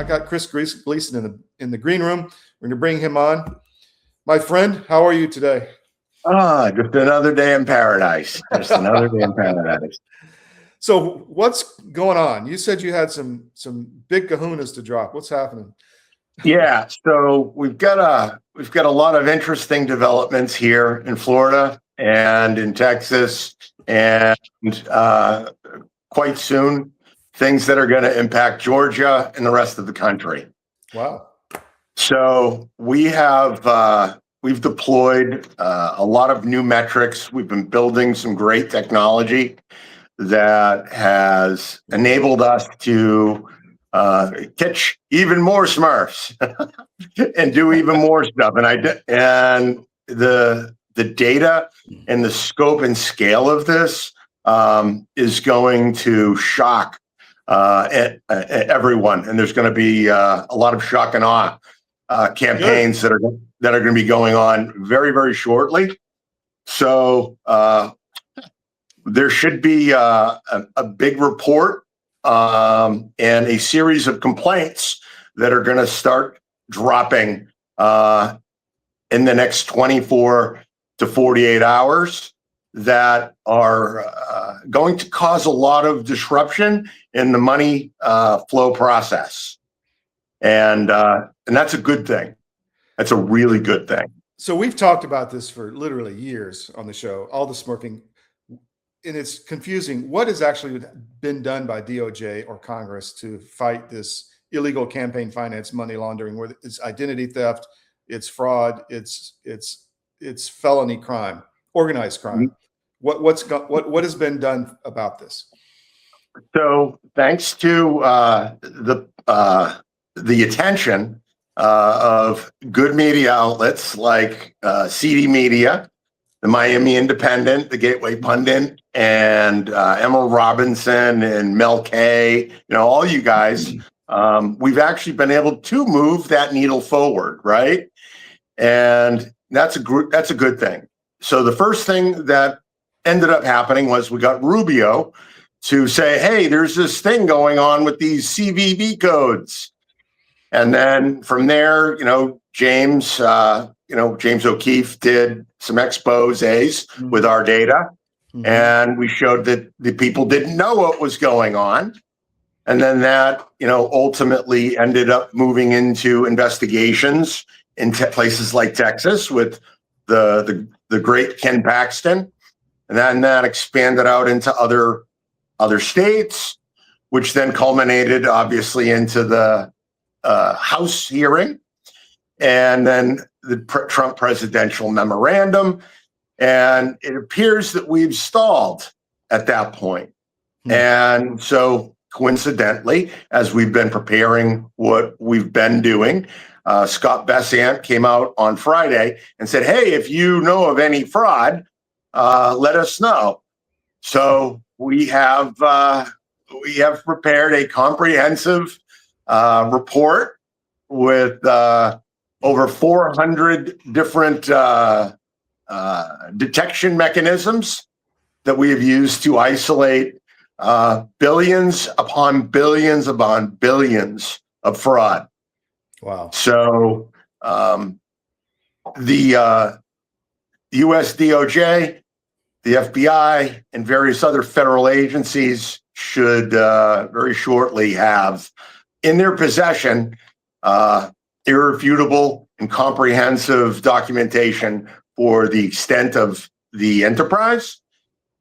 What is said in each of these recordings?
got Chris Gleason in the green room. We're going to bring him on. My friend, how are you today? Just another day in paradise. Just another day in paradise. So what's going on? You said you had some big kahunas to drop. What's happening? Yeah, so we've got a lot of interesting developments here in Florida and in Texas, and quite soon things that are going to impact Georgia and the rest of the country. Wow. So we've deployed a lot of new metrics. We've been building some great technology that has enabled us to catch even more Smurfs and do even more stuff. And the data and the scope and scale of this is going to shock everyone. And there's going to be a lot of shock and awe campaigns that are going to be going on very, very shortly. So there should be a big report and a series of complaints that are going to start dropping in the next 24 to 48 hours that are going to cause a lot of disruption in the money flow process. And that's a good thing. That's a really good thing. So we've talked about this for literally years on the show, all the Smurfing, and it's confusing. What has actually been done by DOJ or Congress to fight this illegal campaign finance money laundering, where it's identity theft, it's fraud, it's felony crime, organized crime? What has been done about this? So thanks to the attention of good media outlets like CD Media, the Miami Independent, the Gateway Pundit, and Emma Robinson and Mel K, all you guys, we've actually been able to move that needle forward, right? And that's a good thing. So the first thing that ended up happening was we got Rubio to say, hey, there's this thing going on with these CVV codes. And then from there, James O'Keefe did some exposés with our data. And we showed that the people didn't know what was going on. And then that, ultimately ended up moving into investigations in places like Texas with the great Ken Paxton. And then that expanded out into other states, which then culminated obviously into the House hearing, and then the Trump presidential memorandum. And it appears that we've stalled at that point. And so coincidentally, as we've been preparing what we've been doing, Scott Bessant came out on Friday and said, hey, if you know of any fraud, let us know. So we have prepared a comprehensive report with over 400 different detection mechanisms that we have used to isolate billions upon billions upon billions of fraud. Wow. So the US DOJ, the FBI, and various other federal agencies should very shortly have in their possession irrefutable and comprehensive documentation for the extent of the enterprise.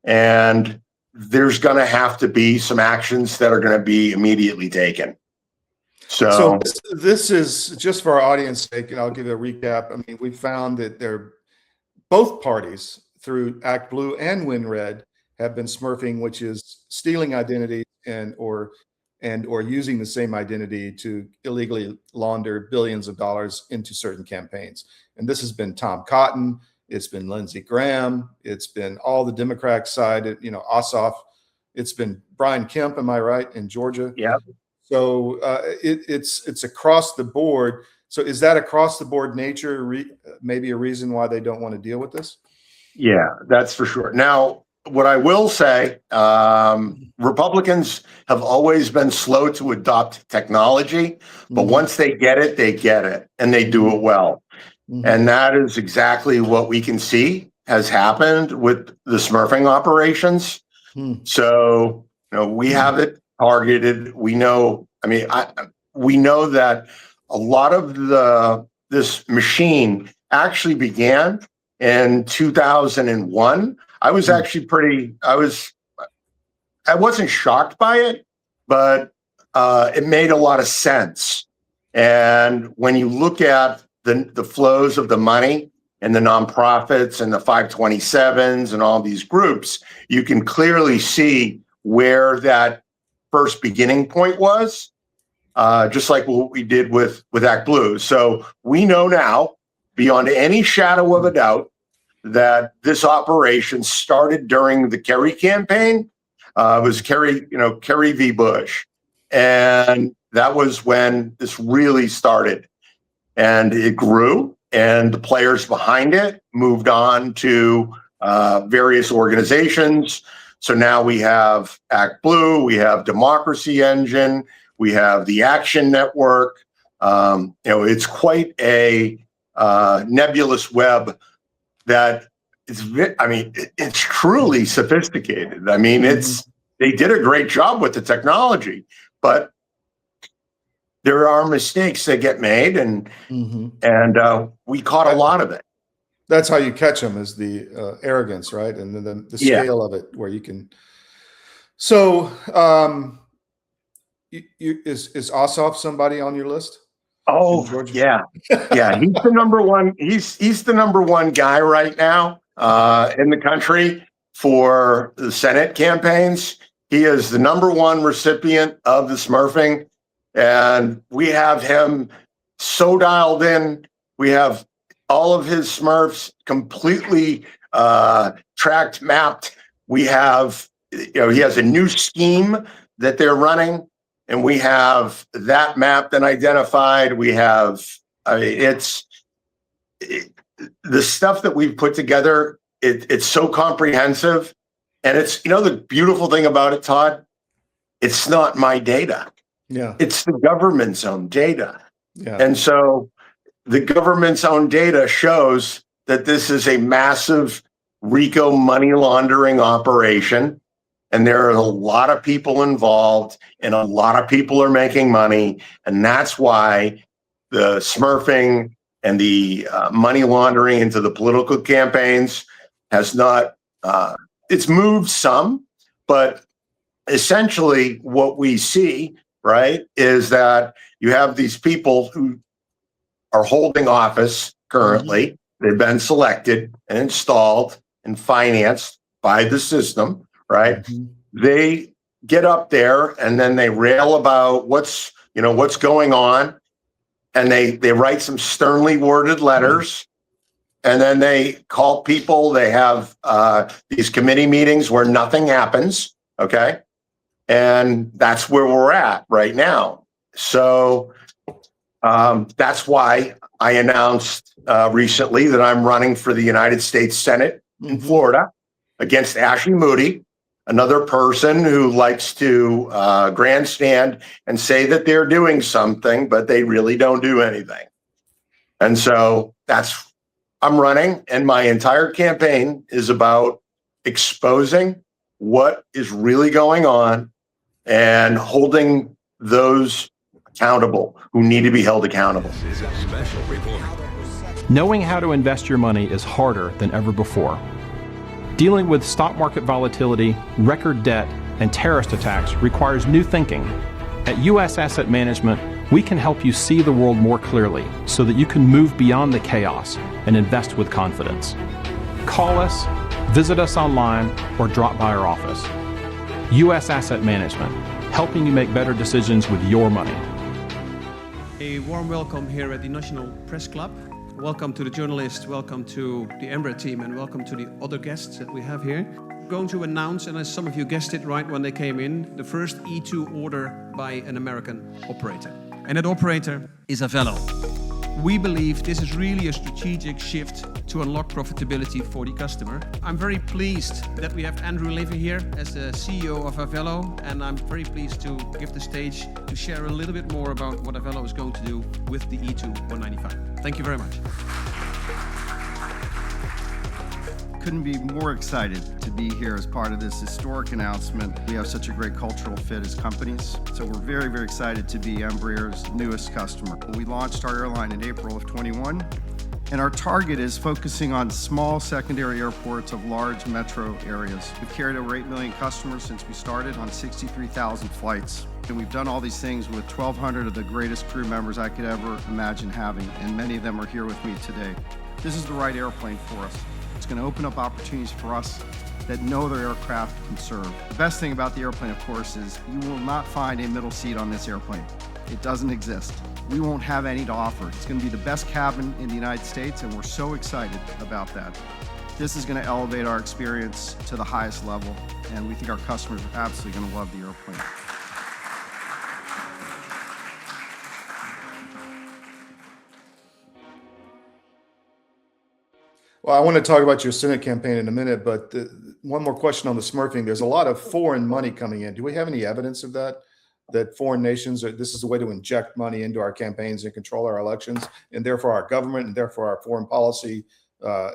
And there's going to have to be some actions that are going to be immediately taken. So this is just for our audience sake, and I'll give you a recap. I mean, we found that both parties through Act Blue and WinRed have been smurfing, which is stealing identity or using the same identity to illegally launder billions of dollars into certain campaigns. And this has been Tom Cotton, it's been Lindsey Graham, it's been all the Democrat side, Ossoff, it's been Brian Kemp, am I right, in Georgia? Yeah. So it's across the board. So is that across the board nature maybe a reason why they don't want to deal with this? Yeah, that's for sure. Now, what I will say, Republicans have always been slow to adopt technology, but once they get it, and they do it well. And that is exactly what we can see has happened with the Smurfing operations. So, we have it targeted. We know, we know that a lot of this machine actually began in 2001. I was actually I wasn't shocked by it, but it made a lot of sense. And when you look at the flows of the money and the nonprofits and the 527s and all these groups, you can clearly see where that first beginning point was, just like what we did with Act Blue. So we know now, beyond any shadow of a doubt, that this operation started during the Kerry campaign. It was Kerry v. Bush. And that was when this really started. And it grew, and the players behind it moved on to various organizations. So now we have Act Blue, we have Democracy Engine, we have the Action Network. It's quite a nebulous web that it's truly sophisticated. They did a great job with the technology, but there are mistakes that get made, and we caught a lot of it. That's how you catch them, is the arrogance, right? And then the scale of it, where you can. So, is Ossoff somebody on your list? Oh, yeah. He's the number one. He's the number one guy right now in the country for the Senate campaigns. He is the number one recipient of the Smurfing, and we have him so dialed in. We have all of his Smurfs completely tracked, mapped. We have, he has a new scheme that they're running, and we have that mapped and identified. We have, the stuff that we've put together, it's so comprehensive. And it's, the beautiful thing about it, Todd, it's not my data. Yeah. It's the government's own data. Yeah. And so the government's own data shows that this is a massive RICO money laundering operation. And there are a lot of people involved, and a lot of people are making money. And that's why the Smurfing and the money laundering into the political campaigns has not, it's moved some, but essentially what we see, right, is that you have these people who are holding office currently. They've been selected and installed and financed by the system, right? They get up there and then they rail about what's going on, and they write some sternly worded letters, and then they call people. They have these committee meetings where nothing happens, okay? And that's where we're at right now. So that's why I announced recently that I'm running for the United States Senate in Florida against Ashley Moody, another person who likes to grandstand and say that they're doing something, but they really don't do anything. And so I'm running, and my entire campaign is about exposing what is really going on and holding those accountable who need to be held accountable. Knowing how to invest your money is harder than ever before. Dealing with stock market volatility, record debt, and terrorist attacks requires new thinking. At U.S. Asset Management, we can help you see the world more clearly so that you can move beyond the chaos and invest with confidence. Call us, visit us online, or drop by our office. U.S. Asset Management, helping you make better decisions with your money. A warm welcome here at the National Press Club. Welcome to the journalists, welcome to the Embra team, and welcome to the other guests that we have here. We're going to announce, and as some of you guessed it right when they came in, the first E2 order by an American operator. And that operator is Avello. We believe this is really a strategic shift to unlock profitability for the customer. I'm very pleased that we have Andrew Levy here as the CEO of Avello, and I'm very pleased to give the stage to share a little bit more about what Avello is going to do with the E2 195. Thank you very much. Couldn't be more excited to be here as part of this historic announcement. We have such a great cultural fit as companies, so we're very, very excited to be Embraer's newest customer. We launched our airline in April of 21, and our target is focusing on small secondary airports of large metro areas. We've carried over 8 million customers since we started on 63,000 flights. And we've done all these things with 1,200 of the greatest crew members I could ever imagine having, and many of them are here with me today. This is the right airplane for us. It's going to open up opportunities for us that no other aircraft can serve. The best thing about the airplane, of course, is you will not find a middle seat on this airplane. It doesn't exist. We won't have any to offer. It's going to be the best cabin in the United States, and we're so excited about that. This is going to elevate our experience to the highest level, and we think our customers are absolutely going to love the airplane. Well, I want to talk about your Senate campaign in a minute, but one more question on the Smurfing. There's a lot of foreign money coming in. Do we have any evidence of that? That foreign nations, this is a way to inject money into our campaigns and control our elections, and therefore our government, and therefore our foreign policy,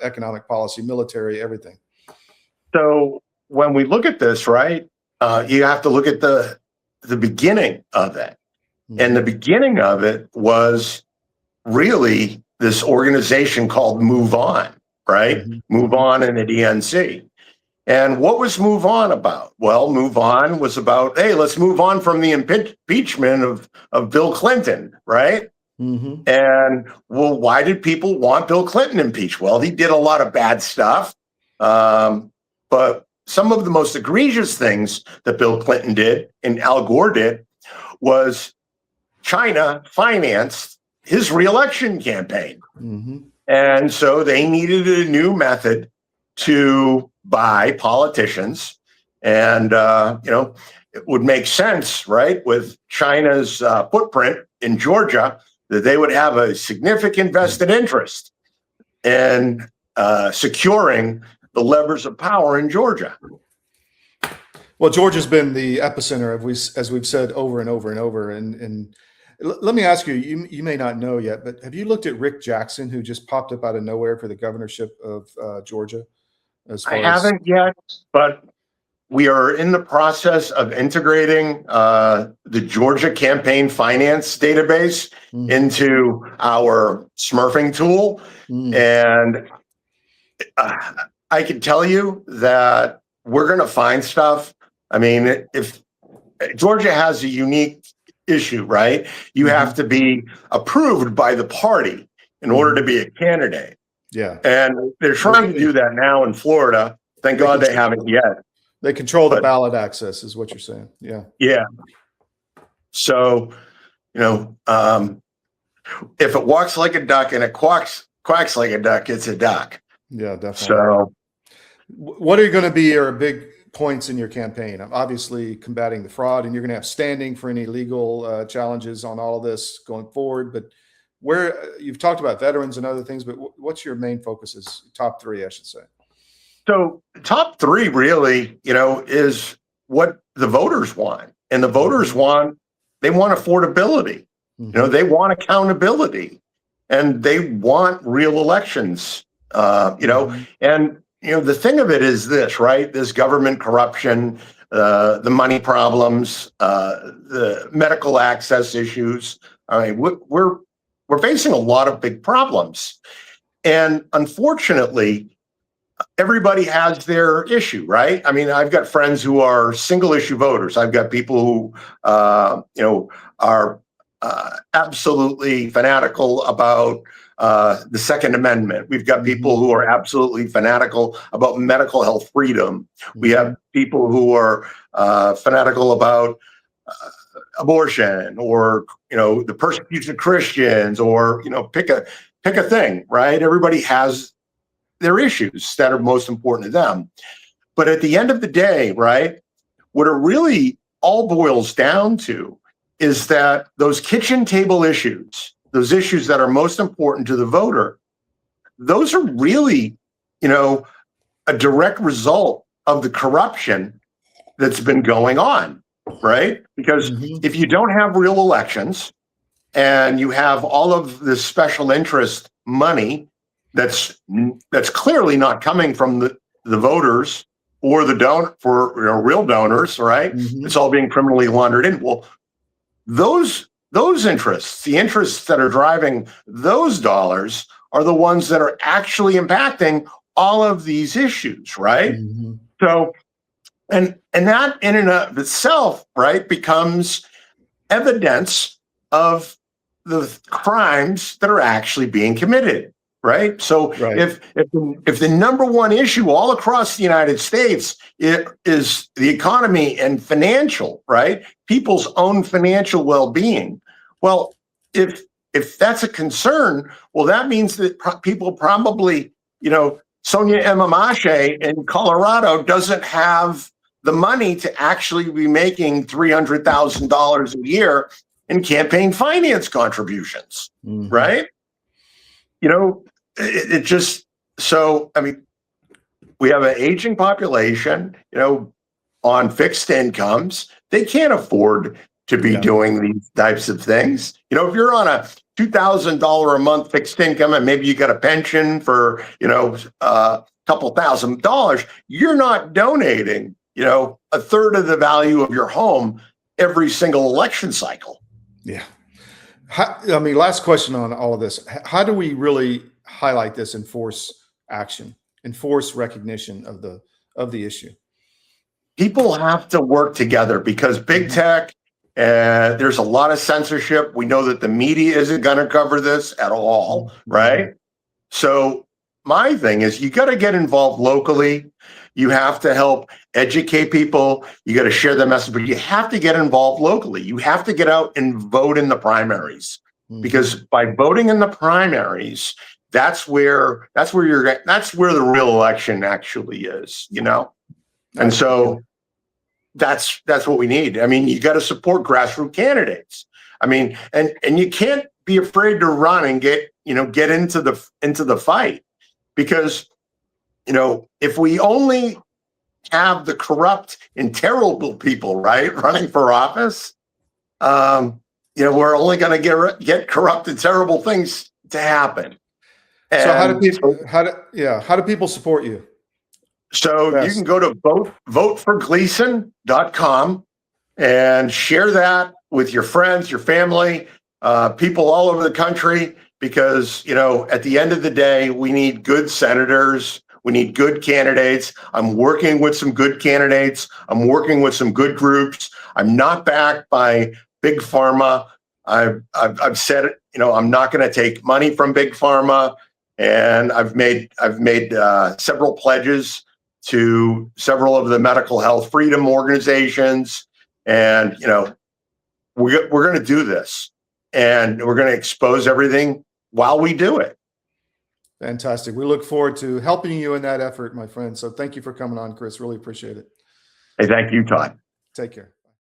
economic policy, military, everything. So when we look at this, right, you have to look at the beginning of it. And the beginning of it was really this organization called Move On, right? Move On in the DNC. And what was Move On about? Well, Move On was about, hey, let's move on from the impeachment of Bill Clinton, right? And well, why did people want Bill Clinton impeached? Well, he did a lot of bad stuff. But some of the most egregious things that Bill Clinton did and Al Gore did was China financed his reelection campaign. And so they needed a new method to buy politicians. And, it would make sense, right, with China's footprint in Georgia, that they would have a significant vested interest in securing the levers of power in Georgia. Well, Georgia's been the epicenter, as we've said over and over and over. And let me ask you, you may not know yet, but have you looked at Rick Jackson, who just popped up out of nowhere for the governorship of Georgia? I haven't yet, but we are in the process of integrating the Georgia campaign finance database into our Smurfing tool. And I can tell you that we're going to find stuff. I mean, if Georgia has a unique issue, right? You have to be approved by the party in order to be a candidate. Yeah. And they're trying to do that now in Florida. Thank God they haven't yet. They control the ballot access is what you're saying. Yeah. Yeah. So, if it walks like a duck and it quacks like a duck, it's a duck. Yeah, definitely. So what are going to be your big points in your campaign? Obviously combating the fraud, and you're going to have standing for any legal challenges on all of this going forward. But where you've talked about veterans and other things, but what's your main focuses? Top three, I should say. So top three really, is what the voters want. And the voters they want affordability. They want accountability, and they want real elections, and, the thing of it is this, right? This government corruption, the money problems, the medical access issues. I mean, we're facing a lot of big problems. And unfortunately, everybody has their issue, right? I mean, I've got friends who are single issue voters. I've got people who, are absolutely fanatical about the Second Amendment. We've got people who are absolutely fanatical about medical health freedom. We have people who are fanatical about abortion, or the persecution of Christians, or pick a thing, right? Everybody has their issues that are most important to them. But at the end of the day, right, what it really all boils down to is that those kitchen table issues those issues that are most important to the voter, those are really, a direct result of the corruption that's been going on, right? Because if you don't have real elections and you have all of this special interest money that's clearly not coming from the voters or real donors, right? It's all being criminally laundered in. Well, those interests, the interests that are driving those dollars, are the ones that are actually impacting all of these issues, right? So, and that in and of itself, right, becomes evidence of the crimes that are actually being committed, right? So if the number one issue all across the United States is the economy and financial, right, people's own financial well-being, well, if that's a concern, well, that means that people probably, Sonia Emamache in Colorado doesn't have the money to actually be making $300,000 a year in campaign finance contributions, right? It just, so, I mean, we have an aging population, on fixed incomes. They can't afford to be doing these types of things. If you're on a $2,000 a month fixed income and maybe you got a pension for, a couple $1,000, you're not donating, a third of the value of your home every single election cycle. Yeah. Last question on all of this. How do we really highlight this, enforce action, enforce recognition of the issue? People have to work together because big tech, there's a lot of censorship. We know that the media isn't going to cover this at all, right? So my thing is you got to get involved locally. You have to help educate people. You got to share the message, but you have to get involved locally. You have to get out and vote in the primaries because by voting in the primaries, that's where the real election actually is, And so that's what we need. I mean, you got to support grassroots candidates. I mean, and you can't be afraid to run and get into the fight because, if we only have the corrupt and terrible people, right, running for office, we're only going to get corrupt and terrible things to happen. And so how do people support you? So you can go to voteforgleason.com and share that with your friends, your family, people all over the country, because, at the end of the day, we need good senators. We need good candidates. I'm working with some good candidates. I'm working with some good groups. I'm not backed by big pharma. I've said, I'm not going to take money from big pharma. And I've made several pledges to several of the medical health freedom organizations. And, we're going to do this and we're going to expose everything while we do it. Fantastic. We look forward to helping you in that effort, my friend. So thank you for coming on, Chris. Really appreciate it. Hey, thank you, Todd. Take care.